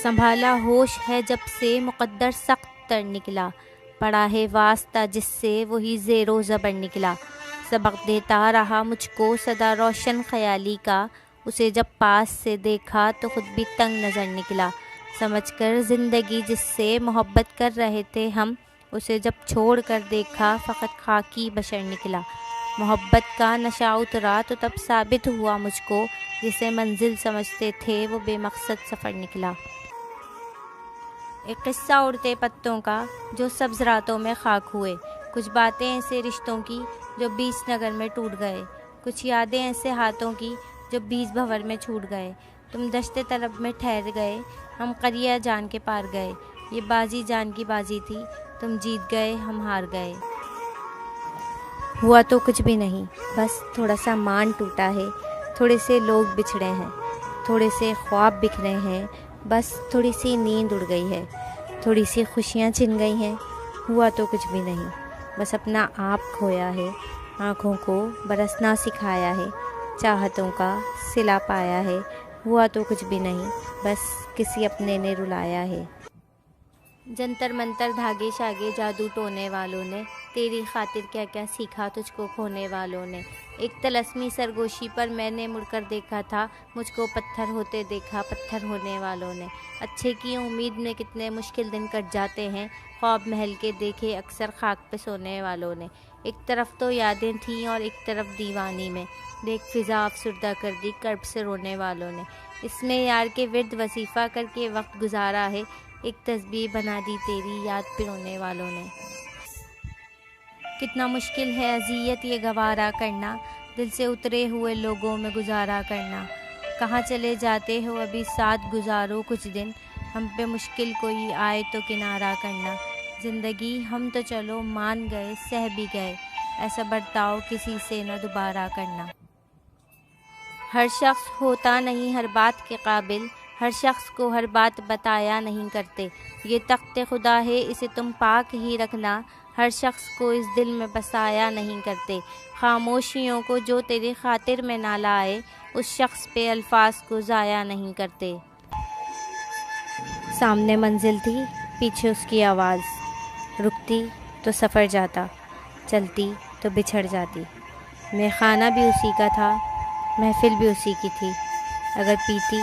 سنبھالا ہوش ہے جب سے مقدر سخت تر نکلا، پڑا ہے واسطہ جس سے وہی زیر و زبر نکلا۔ سبق دیتا رہا مجھ کو سدا روشن خیالی کا، اسے جب پاس سے دیکھا تو خود بھی تنگ نظر نکلا۔ سمجھ کر زندگی جس سے محبت کر رہے تھے ہم، اسے جب چھوڑ کر دیکھا فقط خاکی بشر نکلا۔ محبت کا نشہ اترا تو تب ثابت ہوا مجھ کو، جسے منزل سمجھتے تھے وہ بے مقصد سفر نکلا۔ ایک قصہ اڑتے پتوں کا جو سبز راتوں میں خاک ہوئے، کچھ باتیں ایسے رشتوں کی جو 20 نگر میں ٹوٹ گئے، کچھ یادیں ایسے ہاتھوں کی جو 20 بھنور میں چھوٹ گئے۔ تم دشت طلب میں ٹھہر گئے، ہم قریہ جان کے پار گئے، یہ بازی جان کی بازی تھی، تم جیت گئے ہم ہار گئے۔ ہوا تو کچھ بھی نہیں، بس تھوڑا سا مان ٹوٹا ہے، تھوڑے سے لوگ بچھڑے ہیں، تھوڑے سے خواب بکھرے ہیں، بس تھوڑی سی نیند اڑ گئی ہے، تھوڑی سی خوشیاں چھن گئی ہیں۔ ہوا تو کچھ بھی نہیں، بس اپنا آپ کھویا ہے، آنکھوں کو برسنا سکھایا ہے، چاہتوں کا صلہ پایا ہے۔ ہوا تو کچھ بھی نہیں، بس کسی اپنے نے رلایا ہے۔ جنتر منتر دھاگے شاگے جادو ٹونے والوں نے، تیری خاطر کیا کیا سیکھا تجھ کو کھونے والوں نے۔ ایک طلسمی سرگوشی پر میں نے مڑ کر دیکھا تھا، مجھ کو پتھر ہوتے دیکھا پتھر ہونے والوں نے۔ اچھے کی امید میں کتنے مشکل دن کٹ جاتے ہیں، خواب محل کے دیکھے اکثر خاک پہ سونے والوں نے۔ ایک طرف تو یادیں تھیں اور ایک طرف دیوانی میں، دیکھ فضا افسردہ کر دی کرب سے رونے والوں نے۔ اس میں یار کے ورد وظیفہ کر کے وقت گزارا ہے، ایک تسبیح بنا دی تیری یاد پہ رونے والوں نے۔ کتنا مشکل ہے اذیت یہ گوارا کرنا، دل سے اترے ہوئے لوگوں میں گزارا کرنا۔ کہاں چلے جاتے ہو ابھی ساتھ گزارو کچھ دن، ہم پہ مشکل کوئی آئے تو کنارہ کرنا۔ زندگی ہم تو چلو مان گئے سہ بھی گئے، ایسا برتاؤ کسی سے نہ دوبارہ کرنا۔ ہر شخص ہوتا نہیں ہر بات کے قابل، ہر شخص کو ہر بات بتایا نہیں کرتے، یہ تخت خدا ہے اسے تم پاک ہی رکھنا، ہر شخص کو اس دل میں بسایا نہیں کرتے۔ خاموشیوں کو جو تیری خاطر میں نہ لائے، اس شخص پہ الفاظ کو ضائع نہیں کرتے۔ سامنے منزل تھی پیچھے اس کی آواز، رکتی تو سفر جاتا، چلتی تو بچھڑ جاتی۔ میخانہ بھی اسی کا تھا، محفل بھی اسی کی تھی، اگر پیتی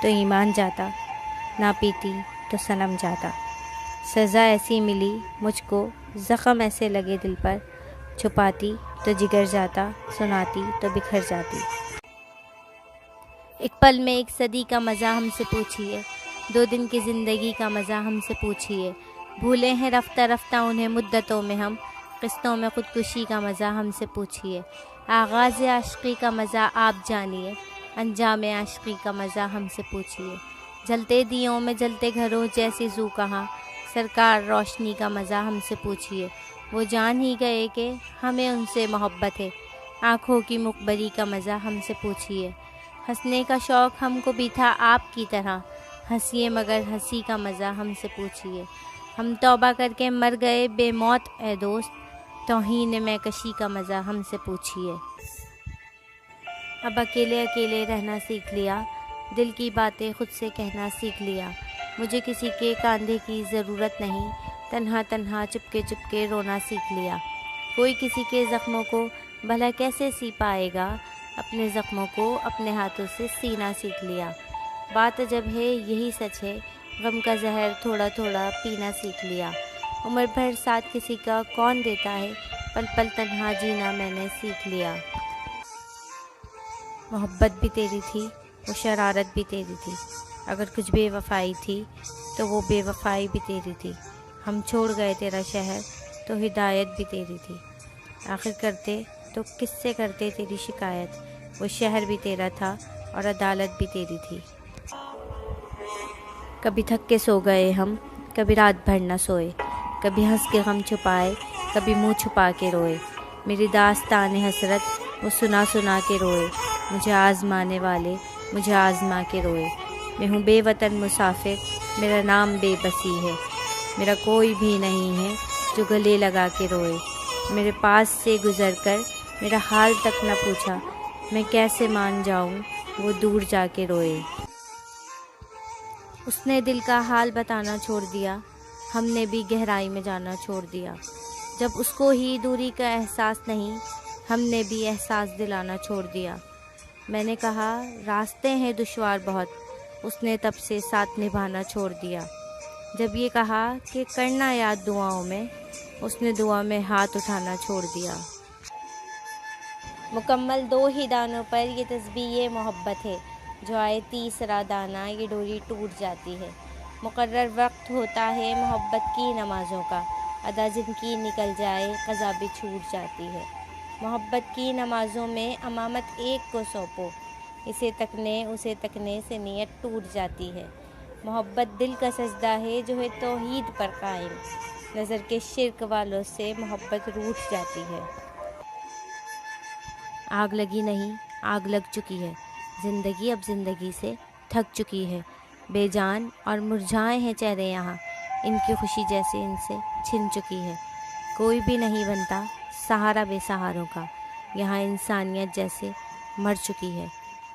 تو ایمان جاتا، نہ پیتی تو صنم جاتا۔ سزا ایسی ملی مجھ کو، زخم ایسے لگے دل پر، چھپاتی تو جگر جاتا، سناتی تو بکھر جاتی۔ ایک پل میں ایک صدی کا مزہ ہم سے پوچھیے، 2 دن کی زندگی کا مزہ ہم سے پوچھیے، بھولے ہیں رفتہ رفتہ انہیں مدتوں میں ہم، قسطوں میں خودکشی کا مزہ ہم سے پوچھیے۔ آغاز عاشقی کا مزہ آپ جانیے، انجام عاشقی کا مزہ ہم سے پوچھیے۔ جلتے دیوں میں جلتے گھروں جیسی زو کہاں، سرکار روشنی کا مزہ ہم سے پوچھیے۔ وہ جان ہی گئے کہ ہمیں ان سے محبت ہے، آنکھوں کی مخبری کا مزہ ہم سے پوچھیے۔ ہنسنے کا شوق ہم کو بھی تھا آپ کی طرح، ہنسیے مگر ہنسی کا مزہ ہم سے پوچھیے۔ ہم توبہ کر کے مر گئے بے موت اے دوست، توہین میں کشی کا مزہ ہم سے پوچھیے۔ اب اکیلے اکیلے رہنا سیکھ لیا، دل کی باتیں خود سے کہنا سیکھ لیا، مجھے کسی کے کاندھے کی ضرورت نہیں، تنہا تنہا چپکے چپکے رونا سیکھ لیا۔ کوئی کسی کے زخموں کو بھلا کیسے سی پائے گا، اپنے زخموں کو اپنے ہاتھوں سے سینا سیکھ لیا۔ بات جب ہے یہی سچ ہے، غم کا زہر تھوڑا تھوڑا پینا سیکھ لیا۔ عمر بھر ساتھ کسی کا کون دیتا ہے، پل پل تنہا جینا میں نے سیکھ لیا۔ محبت بھی تیری تھی وہ شرارت بھی تیری تھی، اگر کچھ بے وفائی تھی تو وہ بے وفائی بھی تیری تھی۔ ہم چھوڑ گئے تیرا شہر تو ہدایت بھی تیری تھی، آخر کرتے تو کس سے کرتے تیری شکایت، وہ شہر بھی تیرا تھا اور عدالت بھی تیری تھی۔ کبھی تھک کے سو گئے ہم، کبھی رات بھر نہ سوئے، کبھی ہنس کے غم چھپائے، کبھی منہ چھپا کے روئے، میری داستان حسرت وہ سنا سنا کے روئے، مجھے آزمانے والے مجھے آزما کے روئے۔ میں ہوں بے وطن مسافر، میرا نام بے بسی ہے، میرا کوئی بھی نہیں ہے جو گلے لگا کے روئے، میرے پاس سے گزر کر میرا حال تک نہ پوچھا، میں کیسے مان جاؤں وہ دور جا کے روئے۔ اس نے دل کا حال بتانا چھوڑ دیا، ہم نے بھی گہرائی میں جانا چھوڑ دیا۔ جب اس کو ہی دوری کا احساس نہیں، ہم نے بھی احساس دلانا چھوڑ دیا۔ میں نے کہا راستے ہیں دشوار بہت، اس نے تب سے ساتھ نبھانا چھوڑ دیا۔ جب یہ کہا کہ کرنا یاد دعاؤں میں، اس نے دعا میں ہاتھ اٹھانا چھوڑ دیا۔ مکمل 2 ہی دانوں پر یہ تسبیح محبت ہے، جو آئے تیسرا دانہ یہ ڈوری ٹوٹ جاتی ہے۔ مقرر وقت ہوتا ہے محبت کی نمازوں کا، ادا جن کی نکل جائے قضا بھی چھوٹ جاتی ہے۔ محبت کی نمازوں میں امامت ایک کو سونپو، اسے تکنے سے نیت ٹوٹ جاتی ہے۔ محبت دل کا سجدہ ہے جو ہے توحید پر قائم، نظر کے شرک والوں سے محبت روٹھ جاتی ہے۔ آگ لگی نہیں، آگ لگ چکی ہے، زندگی اب زندگی سے تھک چکی ہے۔ بے جان اور مرجھائے ہیں چہرے یہاں، ان کی خوشی جیسے ان سے چھن چکی ہے۔ کوئی بھی نہیں بنتا سہارا بے سہاروں کا، یہاں انسانیت جیسے مر چکی ہے۔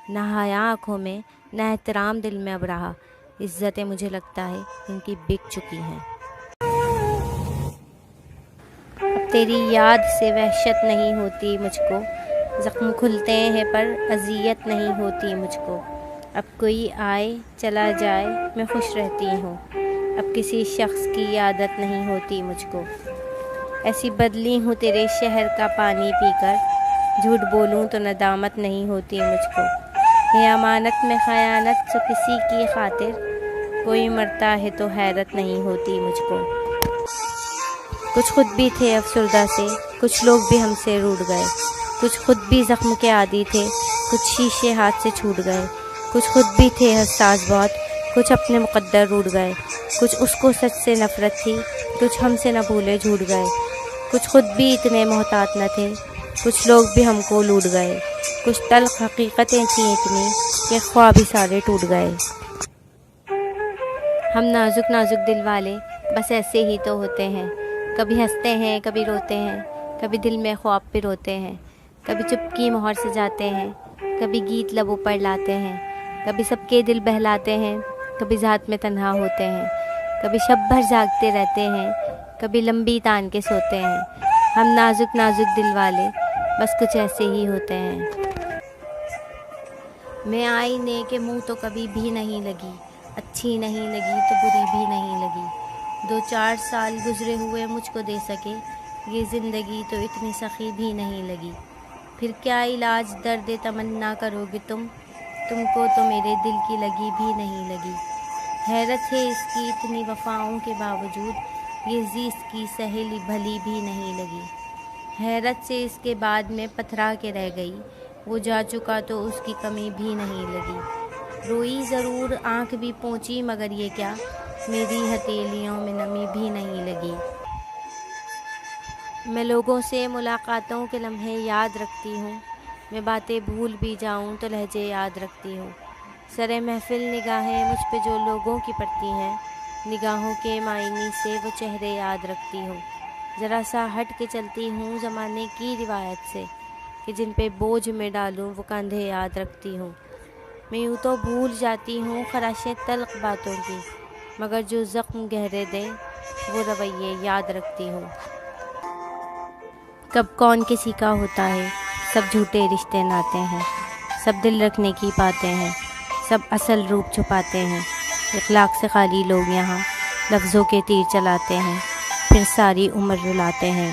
نہ حیا آنکھوں میں، نہ احترام دل میں اب رہا، عزتیں مجھے لگتا ہے ان کی بک چکی ہیں۔ اب تیری یاد سے وحشت نہیں ہوتی مجھ کو، زخم کھلتے ہیں پر اذیت نہیں ہوتی مجھ کو۔ اب کوئی آئے چلا جائے میں خوش رہتی ہوں، اب کسی شخص کی عادت نہیں ہوتی مجھ کو۔ ایسی بدلی ہوں تیرے شہر کا پانی پی کر، جھوٹ بولوں تو ندامت نہیں ہوتی مجھ کو۔ ہے امانت میں خیانت سو کسی کی خاطر، کوئی مرتا ہے تو حیرت نہیں ہوتی مجھ کو۔ کچھ خود بھی تھے افسردہ سے، کچھ لوگ بھی ہم سے روٹھ گئے، کچھ خود بھی زخم کے عادی تھے، کچھ شیشے ہاتھ سے چھوٹ گئے، کچھ خود بھی تھے حساس بہت، کچھ اپنے مقدر روٹھ گئے، کچھ اس کو سچ سے نفرت تھی، کچھ ہم سے نہ بھولے جھوٹ گئے، کچھ خود بھی اتنے محتاط نہ تھے، کچھ لوگ بھی ہم کو لوٹ گئے، کچھ تلخ حقیقتیں تھیں اتنی کہ خواب ہی سارے ٹوٹ گئے۔ ہم نازک نازک دل والے بس ایسے ہی تو ہوتے ہیں، کبھی ہنستے ہیں کبھی روتے ہیں، کبھی دل میں خواب پہ روتے ہیں، کبھی چپکی مہر سے جاتے ہیں، کبھی گیت لبوں پر لاتے ہیں، کبھی سب کے دل بہلاتے ہیں، کبھی ذات میں تنہا ہوتے ہیں، کبھی شب بھر جاگتے رہتے ہیں، کبھی لمبی تان کے سوتے ہیں۔ ہم نازک نازک دل والے بس کچھ ایسے ہی ہوتے ہیں۔ میں آئینے کے منہ تو کبھی بھی نہیں لگی، اچھی نہیں لگی تو بری بھی نہیں لگی۔ 2-4 سال گزرے ہوئے مجھ کو دے سکے، یہ زندگی تو اتنی سخی بھی نہیں لگی۔ پھر کیا علاج درد تمنا کرو گے تم کو تو میرے دل کی لگی بھی نہیں لگی۔ حیرت ہے اس کی اتنی وفاؤں کے باوجود، یہ زیست کی سہیلی بھلی بھی نہیں لگی۔ حیرت سے اس کے بعد میں پتھرا کے رہ گئی، وہ جا چکا تو اس کی کمی بھی نہیں لگی۔ روئی ضرور آنکھ بھی پہنچی مگر یہ کیا، میری ہتھیلیوں میں نمی بھی نہیں لگی۔ میں لوگوں سے ملاقاتوں کے لمحے یاد رکھتی ہوں، میں باتیں بھول بھی جاؤں تو لہجے یاد رکھتی ہوں۔ سرے محفل نگاہیں مجھ پہ جو لوگوں کی پڑتی ہیں، نگاہوں کے معنی سے وہ چہرے یاد رکھتی ہوں۔ ذرا سا ہٹ کے چلتی ہوں زمانے کی روایت سے، کہ جن پہ بوجھ میں ڈالوں وہ کندھے یاد رکھتی ہوں۔ میں یوں تو بھول جاتی ہوں خراشیں تلخ باتوں کی، مگر جو زخم گہرے دیں وہ رویے یاد رکھتی ہوں۔ کب کون کسی کا ہوتا ہے، سب جھوٹے رشتے ناتے ہیں، سب دل رکھنے کی باتیں ہیں، سب اصل روپ چھپاتے ہیں۔ اخلاق سے خالی لوگ یہاں لفظوں کے تیر چلاتے ہیں، پھر ساری عمر رلاتے ہیں۔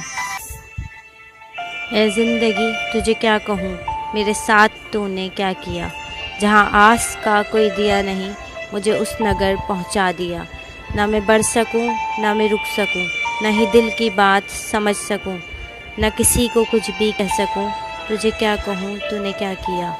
اے زندگی تجھے کیا کہوں، میرے ساتھ تو نے کیا کیا، جہاں آس کا کوئی دیا نہیں مجھے اس نگر پہنچا دیا۔ نہ میں بڑھ سکوں نہ میں رک سکوں، نہ ہی دل کی بات سمجھ سکوں، نہ کسی کو کچھ بھی کہہ سکوں، تجھے کیا کہوں تو نے کیا کیا۔